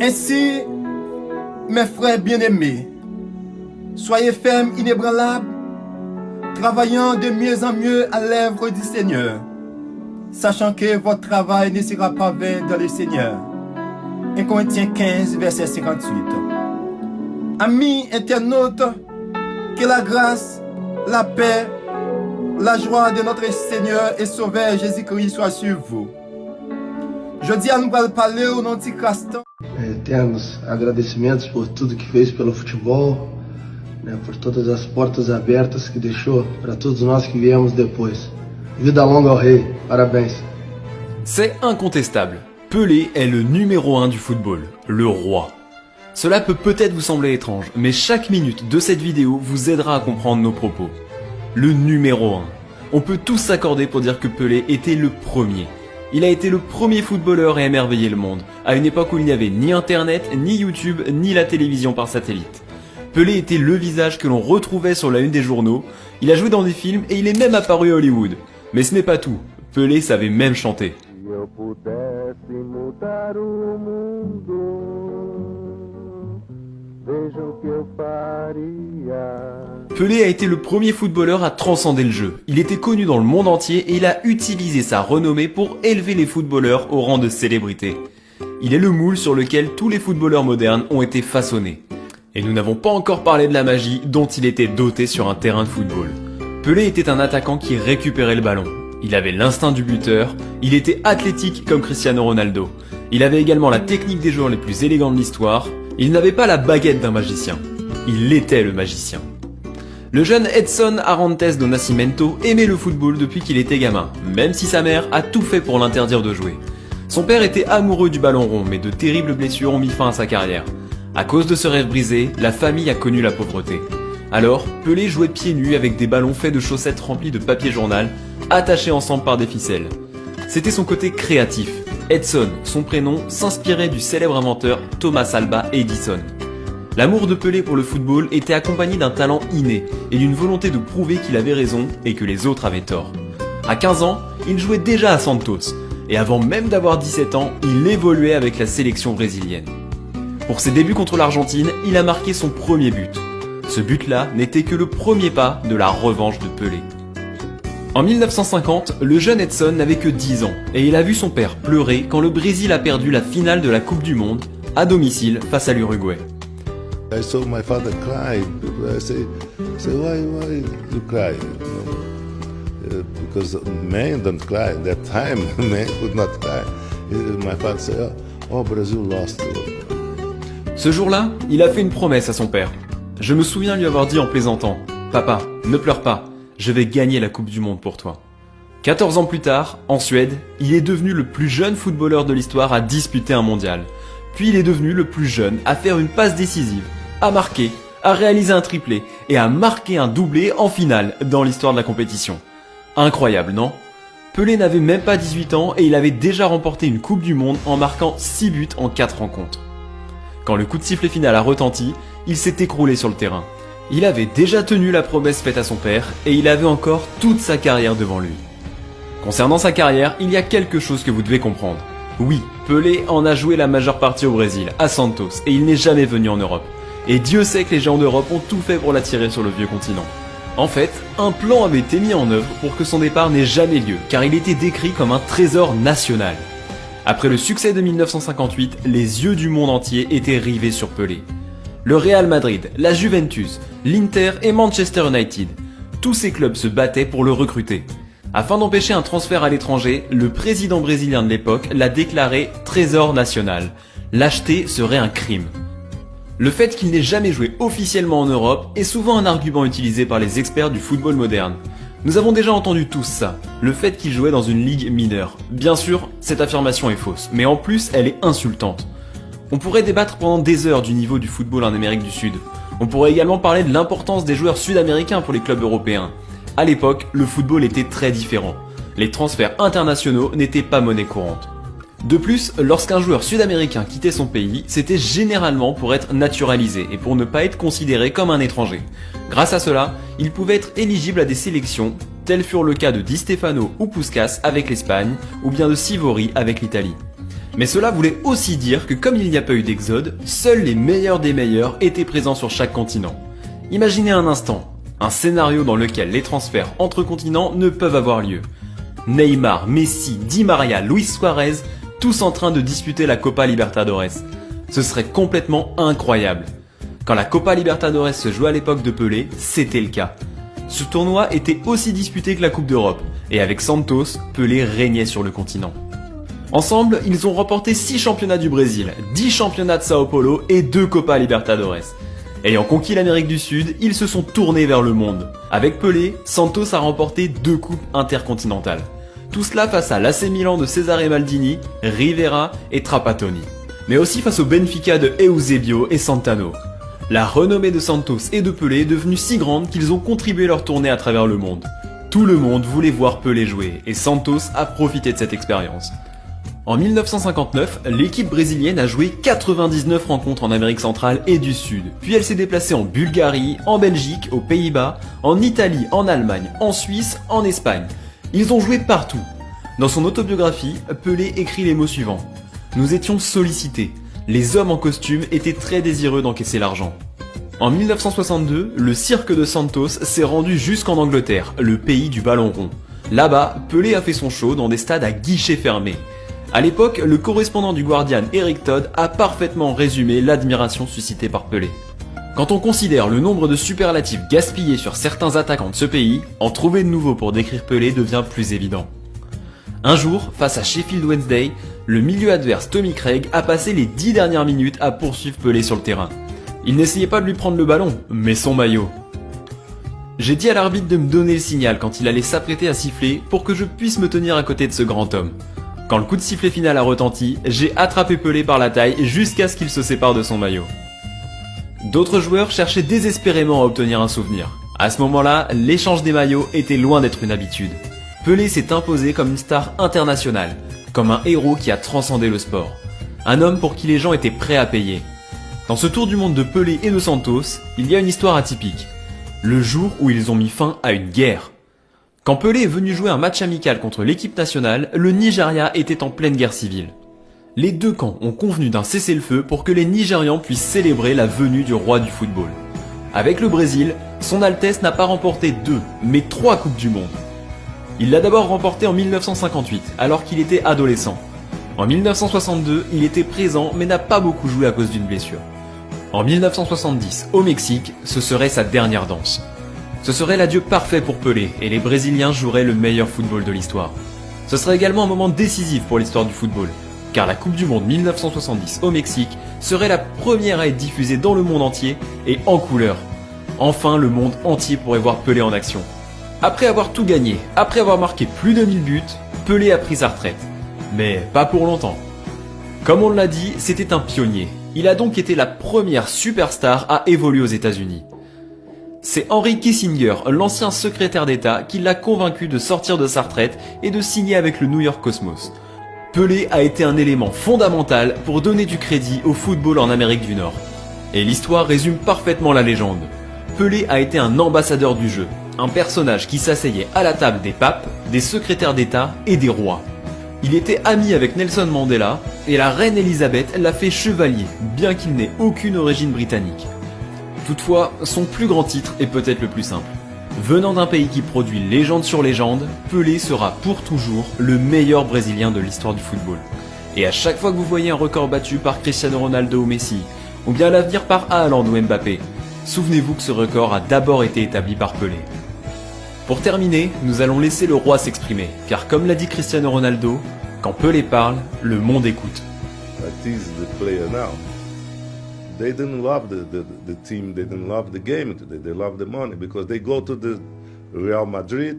Ainsi, mes frères bien-aimés, soyez fermes, inébranlables, travaillant de mieux en mieux à l'œuvre du Seigneur, sachant que votre travail ne sera pas vain dans le Seigneur. 1 Corinthiens 15, verset 58. Amis internautes, que la grâce, la paix, la joie de notre Seigneur et Sauveur Jésus-Christ soit sur vous. Je dis à nous parler au nom de Cristo. Temos agradecimentos por tudo que fez pelo futebol, né, por todas as portas abertas que deixou para todos nós que viemos depois. Vida longa ao rei, parabéns. C'est incontestable. Pelé est le numéro 1 du football, le roi. Cela peut peut-être vous sembler étrange, mais chaque minute de cette vidéo vous aidera à comprendre nos propos. Le numéro 1. On peut tous s'accorder pour dire que Pelé était le premier. Il a été le premier footballeur à émerveiller le monde, à une époque où il n'y avait ni internet, ni YouTube, ni la télévision par satellite. Pelé était le visage que l'on retrouvait sur la une des journaux, il a joué dans des films et il est même apparu à Hollywood. Mais ce n'est pas tout, Pelé savait même chanter. Pelé a été le premier footballeur à transcender le jeu. Il était connu dans le monde entier et il a utilisé sa renommée pour élever les footballeurs au rang de célébrité. Il est le moule sur lequel tous les footballeurs modernes ont été façonnés. Et nous n'avons pas encore parlé de la magie dont il était doté sur un terrain de football. Pelé était un attaquant qui récupérait le ballon. Il avait l'instinct du buteur, il était athlétique comme Cristiano Ronaldo. Il avait également la technique des joueurs les plus élégants de l'histoire. Il n'avait pas la baguette d'un magicien. Il était le magicien. Le jeune Edson Arantes do Nascimento aimait le football depuis qu'il était gamin, même si sa mère a tout fait pour l'interdire de jouer. Son père était amoureux du ballon rond, mais de terribles blessures ont mis fin à sa carrière. À cause de ce rêve brisé, la famille a connu la pauvreté. Alors, Pelé jouait pieds nus avec des ballons faits de chaussettes remplies de papier journal, attachés ensemble par des ficelles. C'était son côté créatif. Edson, son prénom, s'inspirait du célèbre inventeur Thomas Alva Edison. L'amour de Pelé pour le football était accompagné d'un talent inné et d'une volonté de prouver qu'il avait raison et que les autres avaient tort. À 15 ans, il jouait déjà à Santos, et avant même d'avoir 17 ans, il évoluait avec la sélection brésilienne. Pour ses débuts contre l'Argentine, il a marqué son premier but. Ce but-là n'était que le premier pas de la revanche de Pelé. En 1950, le jeune Edson n'avait que 10 ans, et il a vu son père pleurer quand le Brésil a perdu la finale de la Coupe du Monde, à domicile face à l'Uruguay. I saw my father cry. I say, why you cry? Because men don't cry. At that time, men could not cry. My father said, oh, Brazil lost. Ce jour-là, il a fait une promesse à son père. Je me souviens lui avoir dit en plaisantant, « Papa, ne pleure pas, je vais gagner la Coupe du Monde pour toi. » 14 ans plus tard, en Suède, il est devenu le plus jeune footballeur de l'histoire à disputer un mondial. Puis il est devenu le plus jeune à faire une passe décisive, à marquer, à réaliser un triplé et à marquer un doublé en finale dans l'histoire de la compétition. Incroyable, non? Pelé n'avait même pas 18 ans et il avait déjà remporté une Coupe du Monde en marquant 6 buts en 4 rencontres. Quand le coup de sifflet final a retenti, il s'est écroulé sur le terrain. Il avait déjà tenu la promesse faite à son père et il avait encore toute sa carrière devant lui. Concernant sa carrière, il y a quelque chose que vous devez comprendre. Oui, Pelé en a joué la majeure partie au Brésil, à Santos, et il n'est jamais venu en Europe. Et Dieu sait que les géants d'Europe ont tout fait pour l'attirer sur le vieux continent. En fait, un plan avait été mis en œuvre pour que son départ n'ait jamais lieu, car il était décrit comme un trésor national. Après le succès de 1958, les yeux du monde entier étaient rivés sur Pelé. Le Real Madrid, la Juventus, l'Inter et Manchester United, tous ces clubs se battaient pour le recruter. Afin d'empêcher un transfert à l'étranger, le président brésilien de l'époque l'a déclaré trésor national. L'acheter serait un crime. Le fait qu'il n'ait jamais joué officiellement en Europe est souvent un argument utilisé par les experts du football moderne. Nous avons déjà entendu tous ça, le fait qu'il jouait dans une ligue mineure. Bien sûr, cette affirmation est fausse, mais en plus elle est insultante. On pourrait débattre pendant des heures du niveau du football en Amérique du Sud. On pourrait également parler de l'importance des joueurs sud-américains pour les clubs européens. À l'époque, le football était très différent. Les transferts internationaux n'étaient pas monnaie courante. De plus, lorsqu'un joueur sud-américain quittait son pays, c'était généralement pour être naturalisé et pour ne pas être considéré comme un étranger. Grâce à cela, il pouvait être éligible à des sélections, tels furent le cas de Di Stefano ou Puskás avec l'Espagne, ou bien de Sivori avec l'Italie. Mais cela voulait aussi dire que comme il n'y a pas eu d'exode, seuls les meilleurs des meilleurs étaient présents sur chaque continent. Imaginez un instant, un scénario dans lequel les transferts entre continents ne peuvent avoir lieu. Neymar, Messi, Di Maria, Luis Suarez, tous en train de disputer la Copa Libertadores. Ce serait complètement incroyable. Quand la Copa Libertadores se jouait à l'époque de Pelé, c'était le cas. Ce tournoi était aussi disputé que la Coupe d'Europe, et avec Santos, Pelé régnait sur le continent. Ensemble, ils ont remporté 6 championnats du Brésil, 10 championnats de Sao Paulo et 2 Copa Libertadores. Ayant conquis l'Amérique du Sud, ils se sont tournés vers le monde. Avec Pelé, Santos a remporté 2 coupes intercontinentales. Tout cela face à l'AC Milan de Cesare Maldini, Rivera et Trapattoni. Mais aussi face au Benfica de Eusebio et Santano. La renommée de Santos et de Pelé est devenue si grande qu'ils ont contribué leur tournée à travers le monde. Tout le monde voulait voir Pelé jouer et Santos a profité de cette expérience. En 1959, l'équipe brésilienne a joué 99 rencontres en Amérique centrale et du Sud, puis elle s'est déplacée en Bulgarie, en Belgique, aux Pays-Bas, en Italie, en Allemagne, en Suisse, en Espagne. Ils ont joué partout. Dans son autobiographie, Pelé écrit les mots suivants. « Nous étions sollicités. Les hommes en costume étaient très désireux d'encaisser l'argent. » En 1962, le cirque de Santos s'est rendu jusqu'en Angleterre, le pays du ballon rond. Là-bas, Pelé a fait son show dans des stades à guichets fermés. À l'époque, le correspondant du Guardian Eric Todd a parfaitement résumé l'admiration suscitée par Pelé. Quand on considère le nombre de superlatifs gaspillés sur certains attaquants de ce pays, en trouver de nouveaux pour décrire Pelé devient plus évident. Un jour, face à Sheffield Wednesday, le milieu adverse Tommy Craig a passé les 10 dernières minutes à poursuivre Pelé sur le terrain. Il n'essayait pas de lui prendre le ballon, mais son maillot. J'ai dit à l'arbitre de me donner le signal quand il allait s'apprêter à siffler pour que je puisse me tenir à côté de ce grand homme. Quand le coup de sifflet final a retenti, j'ai attrapé Pelé par la taille jusqu'à ce qu'il se sépare de son maillot. D'autres joueurs cherchaient désespérément à obtenir un souvenir. À ce moment-là, l'échange des maillots était loin d'être une habitude. Pelé s'est imposé comme une star internationale, comme un héros qui a transcendé le sport. Un homme pour qui les gens étaient prêts à payer. Dans ce tour du monde de Pelé et de Santos, il y a une histoire atypique. Le jour où ils ont mis fin à une guerre. Quand Pelé est venu jouer un match amical contre l'équipe nationale, le Nigeria était en pleine guerre civile. Les deux camps ont convenu d'un cessez-le-feu pour que les Nigérians puissent célébrer la venue du roi du football. Avec le Brésil, son Altesse n'a pas remporté 2, mais 3 Coupes du Monde. Il l'a d'abord remporté en 1958, alors qu'il était adolescent. En 1962, il était présent mais n'a pas beaucoup joué à cause d'une blessure. En 1970, au Mexique, ce serait sa dernière danse. Ce serait l'adieu parfait pour Pelé et les Brésiliens joueraient le meilleur football de l'histoire. Ce serait également un moment décisif pour l'histoire du football, car la Coupe du Monde 1970 au Mexique serait la première à être diffusée dans le monde entier et en couleur. Enfin, le monde entier pourrait voir Pelé en action. Après avoir tout gagné, après avoir marqué plus de 1000 buts, Pelé a pris sa retraite. Mais pas pour longtemps. Comme on l'a dit, c'était un pionnier. Il a donc été la première superstar à évoluer aux États-Unis. C'est Henry Kissinger, l'ancien secrétaire d'État, qui l'a convaincu de sortir de sa retraite et de signer avec le New York Cosmos. Pelé a été un élément fondamental pour donner du crédit au football en Amérique du Nord. Et l'histoire résume parfaitement la légende. Pelé a été un ambassadeur du jeu, un personnage qui s'asseyait à la table des papes, des secrétaires d'État et des rois. Il était ami avec Nelson Mandela et la reine Elisabeth l'a fait chevalier, bien qu'il n'ait aucune origine britannique. Toutefois, son plus grand titre est peut-être le plus simple. Venant d'un pays qui produit légende sur légende, Pelé sera pour toujours le meilleur Brésilien de l'histoire du football. Et à chaque fois que vous voyez un record battu par Cristiano Ronaldo ou Messi, ou bien l'avenir par Haaland ou Mbappé, souvenez-vous que ce record a d'abord été établi par Pelé. Pour terminer, nous allons laisser le roi s'exprimer, car comme l'a dit Cristiano Ronaldo, quand Pelé parle, le monde écoute. That is the player now. They didn't love the team, they didn't love the game today, they love the money because they go to the Real Madrid,